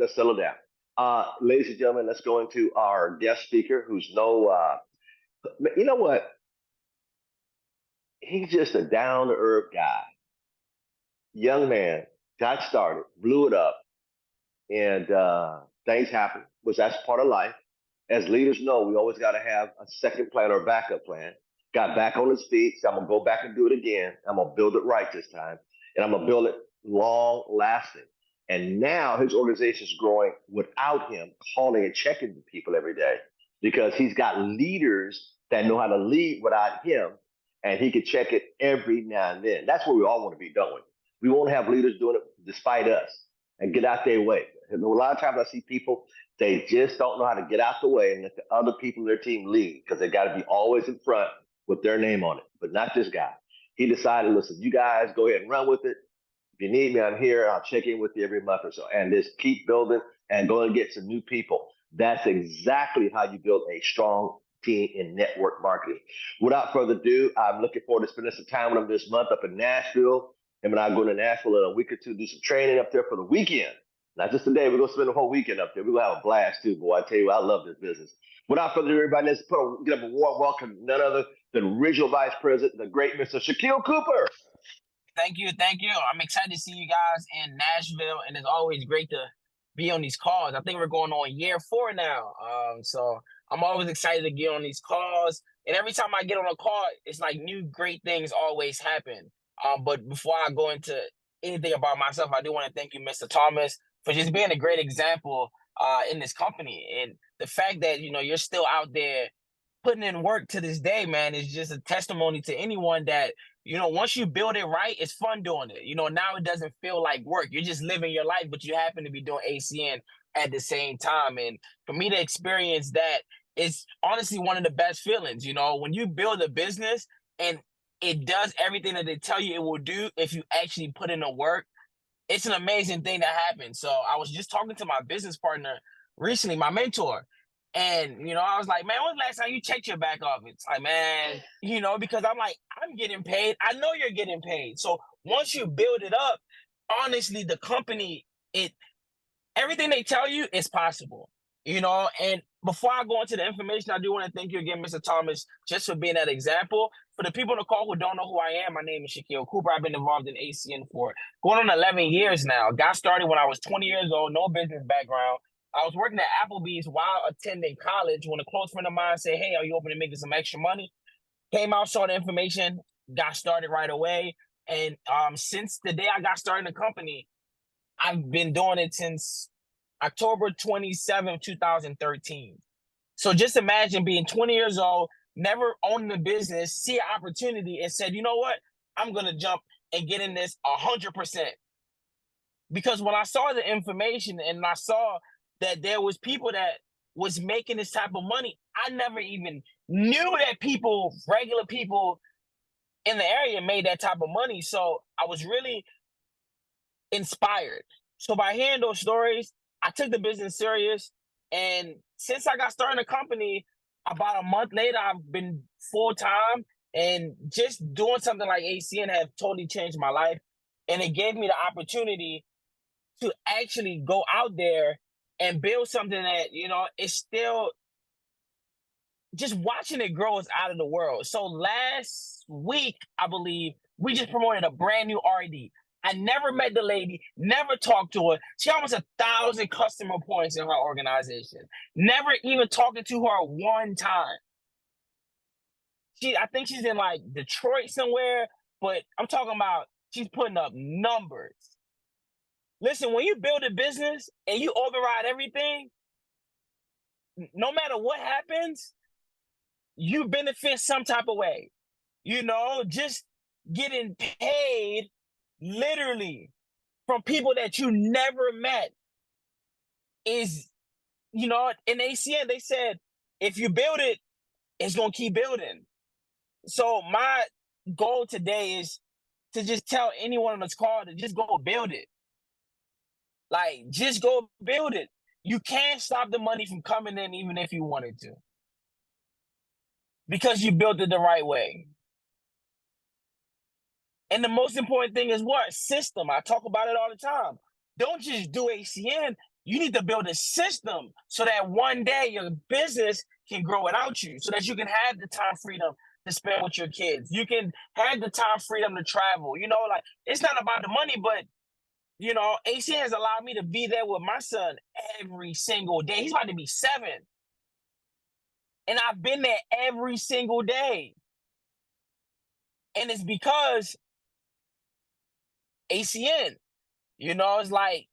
let's settle down. Ladies and gentlemen, let's go into our guest speaker, who's no, you know what? He's just a down to earth guy, young man, got started, blew it up, and things happen, which that's part of life. As leaders know, we always got to have a second plan or a backup plan. Got back on his feet, so I'm gonna go back and do it again. I'm gonna build it right this time, and I'm gonna build it long lasting. And now his organization is growing without him calling and checking with people every day because he's got leaders that know how to lead without him, and he can check it every now and then. That's what we all want to be doing. We want to have leaders doing it despite us and get out their way. And a lot of times I see people, they just don't know how to get out the way and let the other people in their team lead because they got to be always in front with their name on it, but not this guy. He decided, listen, you guys go ahead and run with it. If you need me, I'm here. I'll check in with you every month or so. And just keep building and go and get some new people. That's exactly how you build a strong team in network marketing. Without further ado, I'm looking forward to spending some time with him this month up in Nashville. Him and I are going to Nashville in a week or two, do some training up there for the weekend. Not just today, we're going to spend the whole weekend up there. We're going to have a blast too, boy. I tell you, I love this business. Without further ado, everybody, let's give up a warm welcome to none other than Regional Vice President, the great Mr. Shakeel Cooper. Thank you. I'm excited to see you guys in Nashville, and it's always great to be on these calls. I think we're going on year 4 now. So I'm always excited to get on these calls. And every time I get on a call, it's like new great things always happen. But before I go into anything about myself, I do want to thank you, Mr. Thomas, for just being a great example in this company. And the fact that, you're still out there putting in work to this day, man, is just a testimony to anyone that, once you build it right, it's fun doing it. Now it doesn't feel like work. You're just living your life, but you happen to be doing ACN at the same time. And for me to experience that is honestly one of the best feelings. When you build a business and it does everything that they tell you it will do if you actually put in the work, it's an amazing thing that happens. So I was just talking to my business partner recently, my mentor, and, I was like, man, when's the last time you checked your back office? Like, man, because I'm like, I'm getting paid. I know you're getting paid. So once you build it up, honestly, the company, everything they tell you is possible, and before I go into the information, I do want to thank you again, Mr. Thomas, just for being that example. For the people on the call who don't know who I am, my name is Shakeel Cooper. I've been involved in ACN for going on 11 years now. Got started when I was 20 years old, no business background. I was working at Applebee's while attending college when a close friend of mine said, hey, are you open to making some extra money? Came out, saw the information, got started right away. And since the day I got started in the company, I've been doing it since October 27, 2013. So just imagine being 20 years old, never owning a business, see an opportunity and said, you know what? I'm going to jump and get in this 100%. Because when I saw the information and I saw that there was people that was making this type of money, I never even knew that regular people in the area made that type of money. So I was really inspired. So by hearing those stories, I took the business serious. And since I got started in the company, about a month later, I've been full-time, and just doing something like ACN have totally changed my life. And it gave me the opportunity to actually go out there and build something that, is still just watching it grow is out of the world. So last week, I believe, we just promoted a brand new RD. I never met the lady, never talked to her. She almost 1,000 customer points in her organization. Never even talking to her one time. I think she's in like Detroit somewhere, but I'm talking about she's putting up numbers. Listen, when you build a business and you override everything, no matter what happens, you benefit some type of way. Just getting paid literally from people that you never met is, in ACN, they said, if you build it, it's going to keep building. So my goal today is to just tell anyone on this call to just go build it. Like, just go build it. You can't stop the money from coming in even if you wanted to, because you built it the right way. And the most important thing is what? System. I talk about it all the time. Don't just do ACN, You need to build a system so that one day your business can grow without you, so that you can have the time freedom to spend with your kids. You can have the time freedom to travel. You know, like it's not about the money, but ACN has allowed me to be there with my son every single day. He's about to be 7. And I've been there every single day. And it's because ACN, it's like,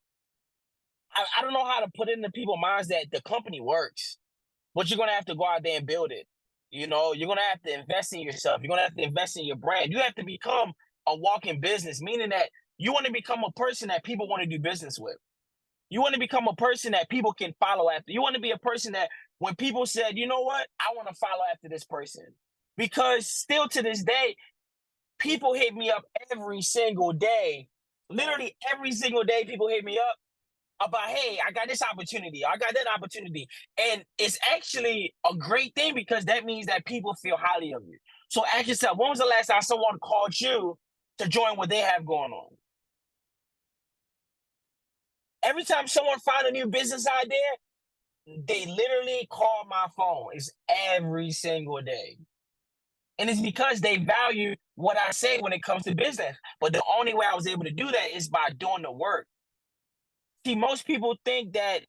I don't know how to put it into people's minds that the company works, but you're going to have to go out there and build it. You're going to have to invest in yourself. You're going to have to invest in your brand. You have to become a walking business, meaning that you want to become a person that people want to do business with. You want to become a person that people can follow after. You want to be a person that when people said, you know what, I want to follow after this person. Because still to this day, people hit me up every single day. Literally every single day, people hit me up about, hey, I got this opportunity. I got that opportunity. And it's actually a great thing because that means that people feel highly of you. So ask yourself, when was the last time someone called you to join what they have going on? Every time someone finds a new business idea, they literally call my phone. It's every single day. And it's because they value what I say when it comes to business. But the only way I was able to do that is by doing the work. See, most people think that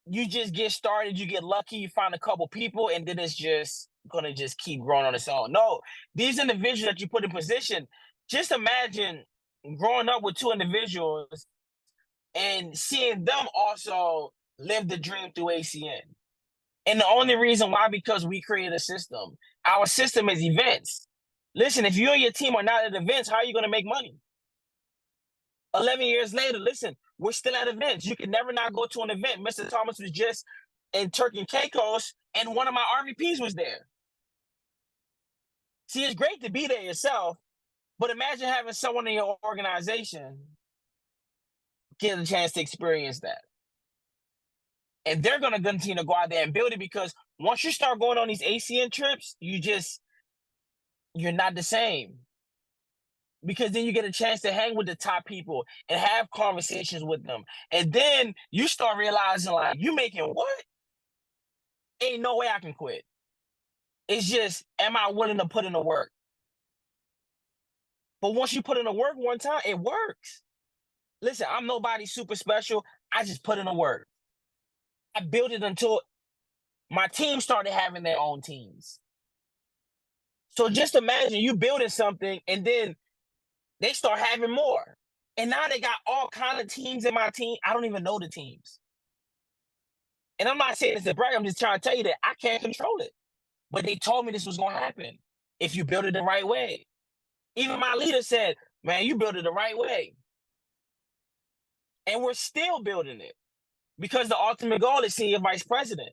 you just get started, you get lucky, you find a couple people, and then it's just going to just keep growing on its own. No, these individuals that you put in position, just imagine growing up with 2 individuals and seeing them also live the dream through ACN. And the only reason why, because we created a system. Our system is events. Listen, if you and your team are not at events, how are you going to make money? 11 years later, listen, we're still at events. You can never not go to an event. Mr. Thomas was just in Turkey and Caicos, and one of my RVPs was there. See, it's great to be there yourself, but imagine having someone in your organization get a chance to experience that. And they're going to continue to go out there and build it because once you start going on these ACN trips, you're not the same. Because then you get a chance to hang with the top people and have conversations with them. And then you start realizing, like, you making what? Ain't no way I can quit. It's just, am I willing to put in the work? But once you put in the work one time, it works. Listen, I'm nobody super special. I just put in the work. I built it until my team started having their own teams. So just imagine you building something and then they start having more. And now they got all kind of teams in my team. I don't even know the teams. And I'm not saying this to brag. I'm just trying to tell you that I can't control it. But they told me this was going to happen if you build it the right way. Even my leader said, man, you build it the right way. And we're still building it because the ultimate goal is seeing your vice president.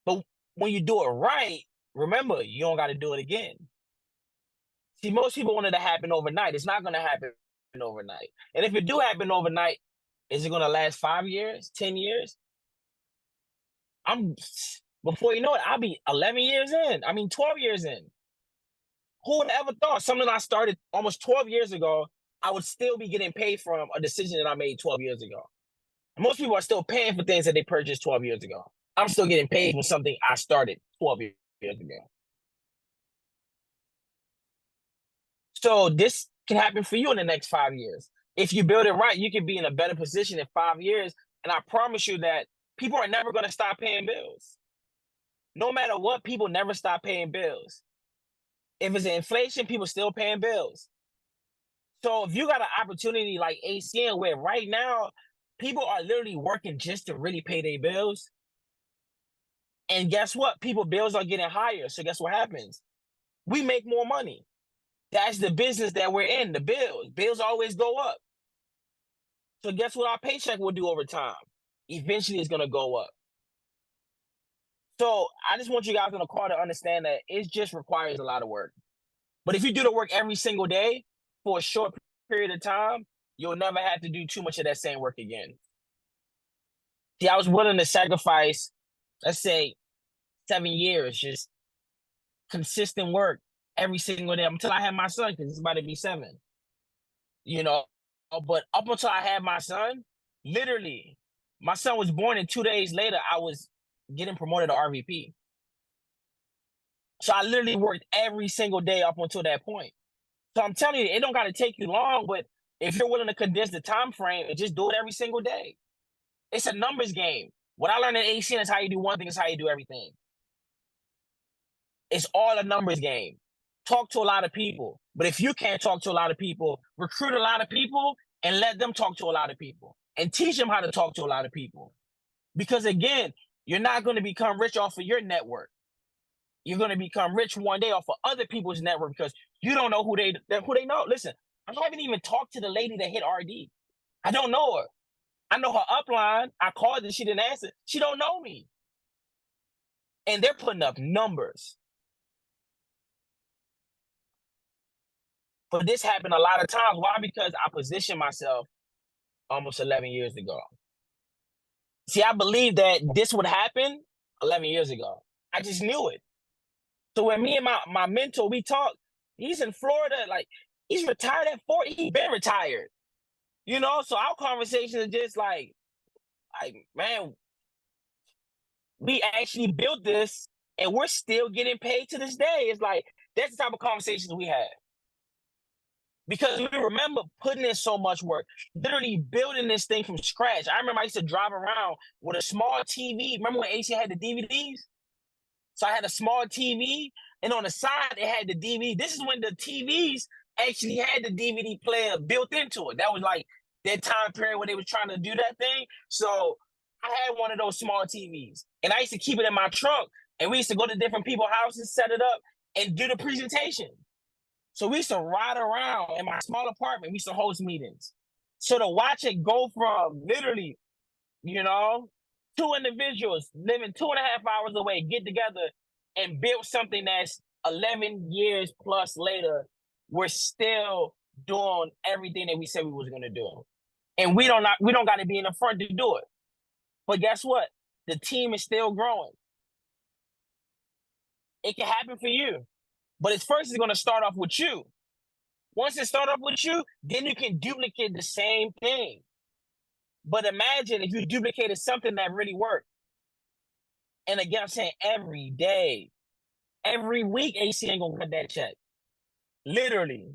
But when you do it right, remember, you don't got to do it again. See, most people want it to happen overnight. It's not going to happen overnight. And if it do happen overnight, is it going to last 5 years, 10 years? Before you know it, I'll be 11 years in. 12 years in. Who would have ever thought something I started almost 12 years ago, I would still be getting paid from a decision that I made 12 years ago? Most people are still paying for things that they purchased 12 years ago. I'm still getting paid for something I started 12 years ago. So this can happen for you in the next 5 years. If you build it right, you can be in a better position in 5 years. And I promise you that people are never going to stop paying bills. No matter what, people never stop paying bills. If it's inflation, people still paying bills. So if you got an opportunity like ACN where right now people are literally working just to really pay their bills, and guess what? People's bills are getting higher. So guess what happens? We make more money. That's the business that we're in, the bills. Bills always go up. So guess what our paycheck will do over time? Eventually it's going to go up. So I just want you guys on the call to understand that it just requires a lot of work. But if you do the work every single day for a short period of time, you'll never have to do too much of that same work again. See, I was willing to sacrifice, let's say, 7 years, just consistent work every single day until I had my son, because it's about to be 7. But up until I had my son, Literally, my son was born, and 2 days later, I was getting promoted to RVP. So I literally worked every single day up until that point. So I'm telling you, it don't got to take you long, but if you're willing to condense the time frame and just do it every single day, it's a numbers game. What I learned in ACN is how you do one thing is how you do everything. It's all a numbers game. Talk to a lot of people. But if you can't talk to a lot of people, recruit a lot of people and let them talk to a lot of people and teach them how to talk to a lot of people. Because again, you're not going to become rich off of your network. You're going to become rich one day off of other people's network because you don't know who they know. Listen, I haven't even talked to the lady that hit RD. I don't know her. I know her upline. I called and she didn't answer. She don't know me. And they're putting up numbers. But this happened a lot of times. Why? Because I positioned myself almost 11 years ago. See, I believed that this would happen 11 years ago. I just knew it. So when me and my mentor, we talked, he's in Florida, like he's retired at 40, he's been retired. You know, so our conversations are just like, man, we actually built this and we're still getting paid to this day. It's like, that's the type of conversations we have. Because we remember putting in so much work, literally building this thing from scratch. I remember I used to drive around with a small TV. Remember when AC had the DVDs? So I had a small TV, and on the side, it had the DVD. This is when the TVs actually had the DVD player built into it. That was like that time period when they were trying to do that thing. So I had one of those small TVs, and I used to keep it in my trunk, and we used to go to different people's houses, set it up, and do the presentation. So we used to ride around in my small apartment. We used to host meetings. So to watch it go from literally, you know, two individuals living 2.5 hours away, get together and build something that's 11 years plus later, we're still doing everything that we said we was going to do. And we don't got to be in the front to do it. But guess what? The team is still growing. It can happen for you. But it's going to start off with you. Once it starts off with you, then you can duplicate the same thing. But imagine if you duplicated something that really worked. And again, I'm saying every day, every week, AC ain't gonna cut that check. Literally.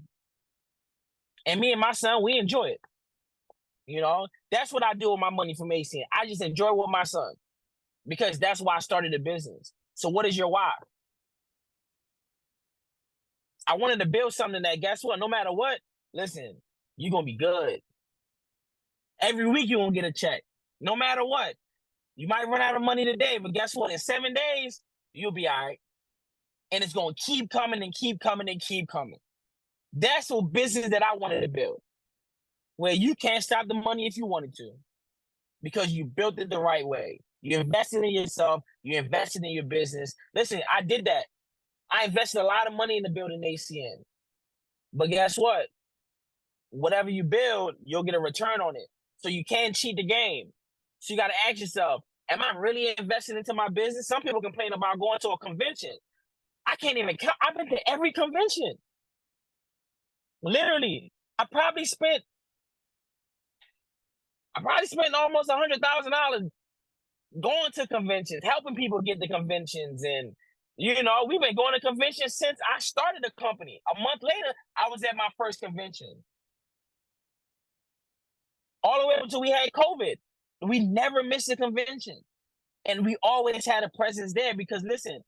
And me and my son, we enjoy it. You know, that's what I do with my money from ACN. I just enjoy with my son because that's why I started the business. So what is your why? I wanted to build something that, guess what? No matter what, listen, you're going to be good. Every week you're going to get a check. No matter what. You might run out of money today, but guess what? In 7 days, you'll be all right. And it's going to keep coming and keep coming and keep coming. That's the business that I wanted to build, where you can't stop the money if you wanted to because you built it the right way. You invested in yourself. You invested in your business. Listen, I did that. I invested a lot of money in the building ACN. But guess what? Whatever you build, you'll get a return on it. So you can't cheat the game. So you got to ask yourself, am I really investing into my business? Some people complain about going to a convention. I can't even count. I've been to every convention. Literally. I probably spent almost $100,000 going to conventions, helping people get to conventions. And, you know, we've been going to conventions since I started the company. A month later, I was at my first convention. All the way up until we had COVID. We never missed a convention. And we always had a presence there because, listen,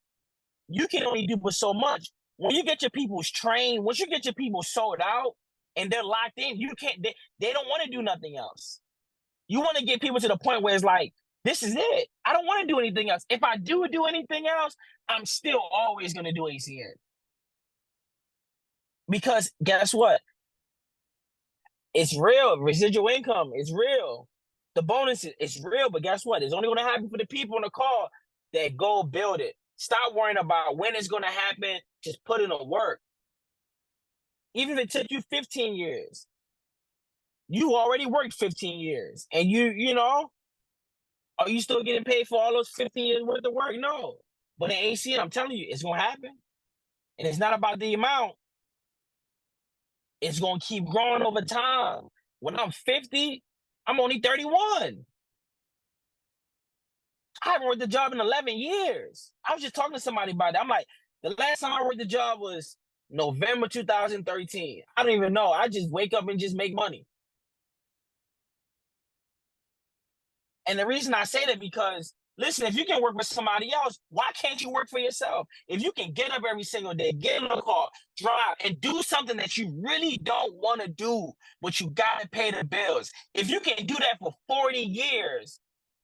you can only do so much. When you get your people trained, once you get your people sold out and they're locked in, you can't, they don't want to do nothing else. You want to get people to the point where it's like, this is it. I don't want to do anything else. If I do anything else, I'm still always going to do ACN. Because guess what? It's real. Residual income is real. The bonus is real, but guess what? It's only going to happen for the people on the call that go build it. Stop worrying about when it's going to happen. Just put in the work. Even if it took you 15 years, you already worked 15 years. And you know, are you still getting paid for all those 15 years worth of work? No. But in ACN, I'm telling you, it's going to happen. And it's not about the amount. It's going to keep growing over time. When I'm 50, I'm only 31. I haven't worked the job in 11 years. I was just talking to somebody about that. I'm like, the last time I worked the job was November 2013. I don't even know. I just wake up and just make money. And the reason I say that because, listen, if you can work with somebody else, why can't you work for yourself? If you can get up every single day, get in a car, drive, and do something that you really don't want to do, but you got to pay the bills. If you can do that for 40 years,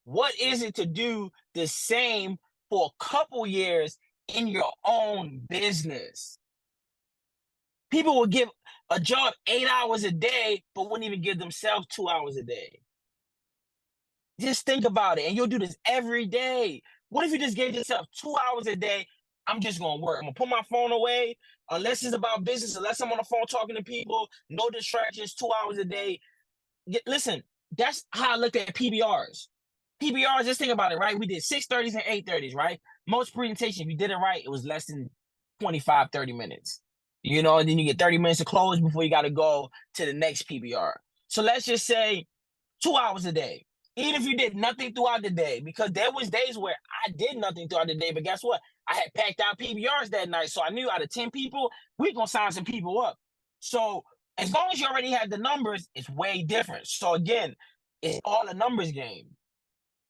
what is it to do the same for a couple years in your own business? People will give a job 8 hours a day, but wouldn't even give themselves 2 hours a day. Just think about it, and you'll do this every day. What if you just gave yourself 2 hours a day? I'm just gonna work. I'm gonna put my phone away, unless it's about business, unless I'm on the phone talking to people, no distractions, 2 hours a day. Listen, that's how I looked at PBRs. PBRs, just think about it, right? We did 6:30s and 8:30s, right? Most presentations, if you did it right, it was less than 25, 30 minutes. And then you get 30 minutes to close before you got to go to the next PBR. So let's just say 2 hours a day. Even if you did nothing throughout the day, because there was days where I did nothing throughout the day, but guess what? I had packed out PBRs that night, so I knew out of 10 people, we're going to sign some people up. So as long as you already have the numbers, it's way different. So again, it's all a numbers game.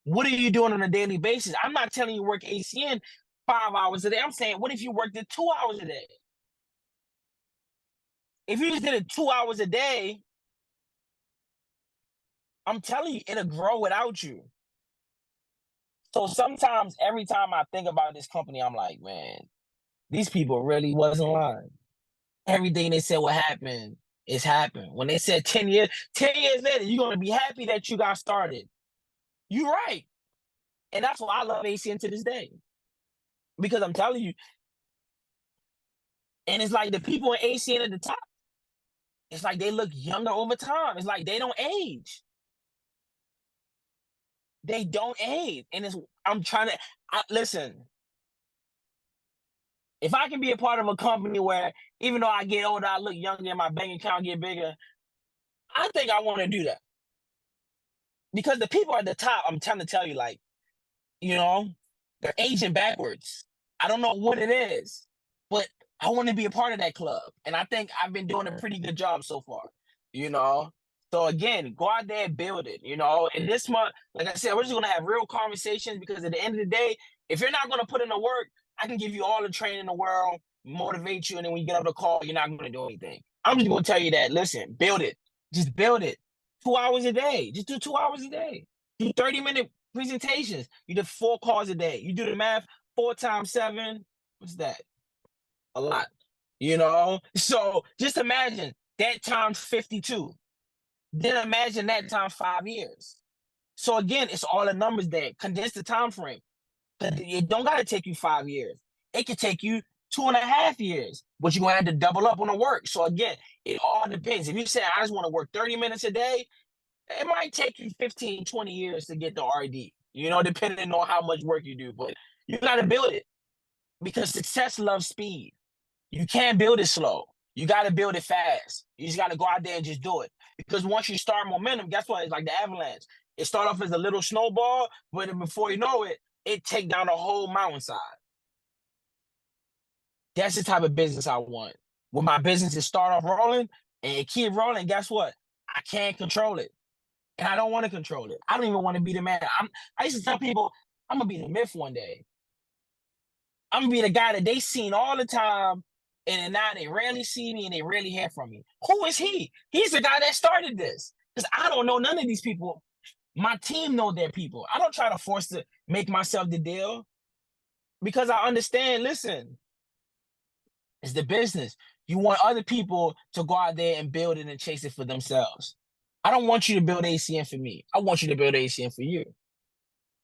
What are you doing on a daily basis? I'm not telling you work ACN 5 hours a day. I'm saying, what if you worked it 2 hours a day? If you just did it 2 hours a day, I'm telling you, it'll grow without you. So sometimes, every time I think about this company, I'm like, man, these people really wasn't lying. Everything they said would happen is happened. When they said 10 years later, you're going to be happy that you got started. You're right. And that's why I love ACN to this day. Because I'm telling you, and it's like the people in ACN at the top, it's like they look younger over time. It's like they don't age. They don't age. And I'm trying to, listen, if I can be a part of a company where even though I get older, I look younger and my bank account get bigger, I think I want to do that. Because the people at the top, I'm trying to tell you, like, you know, they're aging backwards. I don't know what it is, but I want to be a part of that club. And I think I've been doing a pretty good job so far, you know? So again, go out there and build it, And this month, like I said, we're just going to have real conversations because at the end of the day, if you're not going to put in the work, I can give you all the training in the world, motivate you, and then when you get up the call, you're not going to do anything. I'm just going to tell you that, listen, build it. Just build it. 2 hours a day. Just do 2 hours a day. Do 30-minute presentations. You do 4 calls a day. You do the math, 4 times 7. What's that? A lot. So just imagine that times 52. Then imagine that times 5 years. So again, it's all the numbers there. Condense the time frame. It don't gotta take you 5 years. It could take you 2.5 years, but you're gonna have to double up on the work. So again, it all depends. If you say I just want to work 30 minutes a day, it might take you 15, 20 years to get the RD, depending on how much work you do. But you got to build it because success loves speed. You can't build it slow. You got to build it fast. You just got to go out there and just do it. Because once you start momentum, guess what? It's like the avalanche. It start off as a little snowball, but before you know it, it take down the whole mountainside. That's the type of business I want. When my businesses start off rolling and it keep rolling, guess what? I can't control it. And I don't want to control it. I don't even want to be the man. I used to tell people, I'm going to be the myth one day. I'm going to be the guy that they seen all the time, and now they rarely see me and they rarely hear from me. Who is he? He's the guy that started this. Because I don't know none of these people. My team know their people. I don't try to force to make myself the deal because I understand, listen, it's the business. You want other people to go out there and build it and chase it for themselves. I don't want you to build ACN for me. I want you to build ACN for you.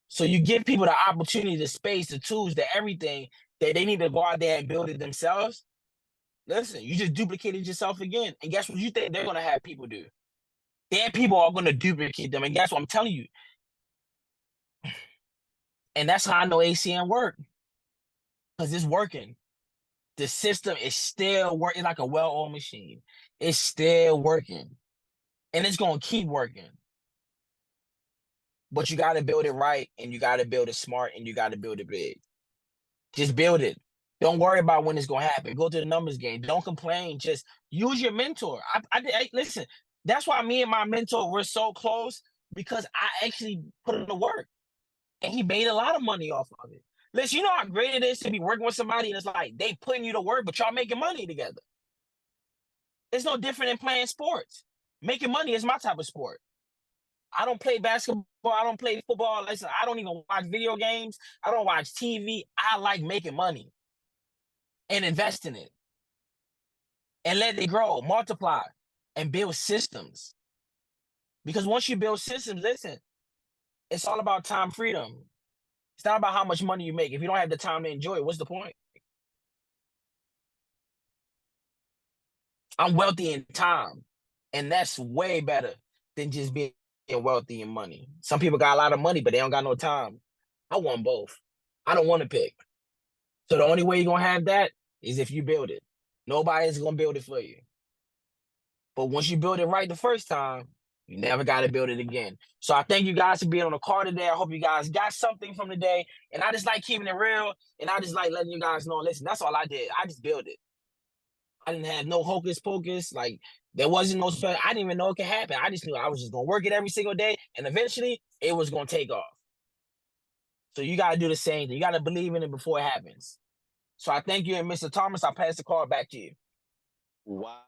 So you give people the opportunity, the space, the tools, the everything that they need to go out there and build it themselves. Listen, you just duplicated yourself again. And guess what you think they're going to have people do? Their people are going to duplicate them. And guess what I'm telling you? And that's how I know ACN work. Because it's working. The system is still working like a well-oiled machine. It's still working. And it's going to keep working. but you got to build it right, and you got to build it smart, and you got to build it big. Just build it. Don't worry about when it's gonna happen. Go to the numbers game. Don't complain. Just use your mentor. Listen. That's why me and my mentor were so close, because I actually put in the work, and he made a lot of money off of it. Listen, you know how great it is to be working with somebody and it's like they putting you to work, but y'all making money together. It's no different than playing sports. Making money is my type of sport. I don't play basketball. I don't play football. Listen, I don't even watch video games. I don't watch TV. I like making money and invest in it and let it grow, multiply, and build systems. Because once you build systems, listen, it's all about time freedom. It's not about how much money you make. If you don't have the time to enjoy it, what's the point? I'm wealthy in time, and that's way better than just being wealthy in money. Some people got a lot of money, but they don't got no time. I want both. I don't want to pick. So the only way you're gonna have that is if you build it. Nobody's gonna build it for you. But once you build it right the first time, you never got to build it again. So I thank you guys for being on the call today. I hope you guys got something from the day. And I just like keeping it real. And I just like letting you guys know, listen, that's all I did. I just built it. I didn't have no hocus pocus. Like, there wasn't no special. I didn't even know it could happen. I just knew I was just going to work it every single day. And eventually, it was going to take off. So you got to do the same thing. You got to believe in it before it happens. So I thank you. And Mr. Thomas, I'll pass the call back to you. Wow.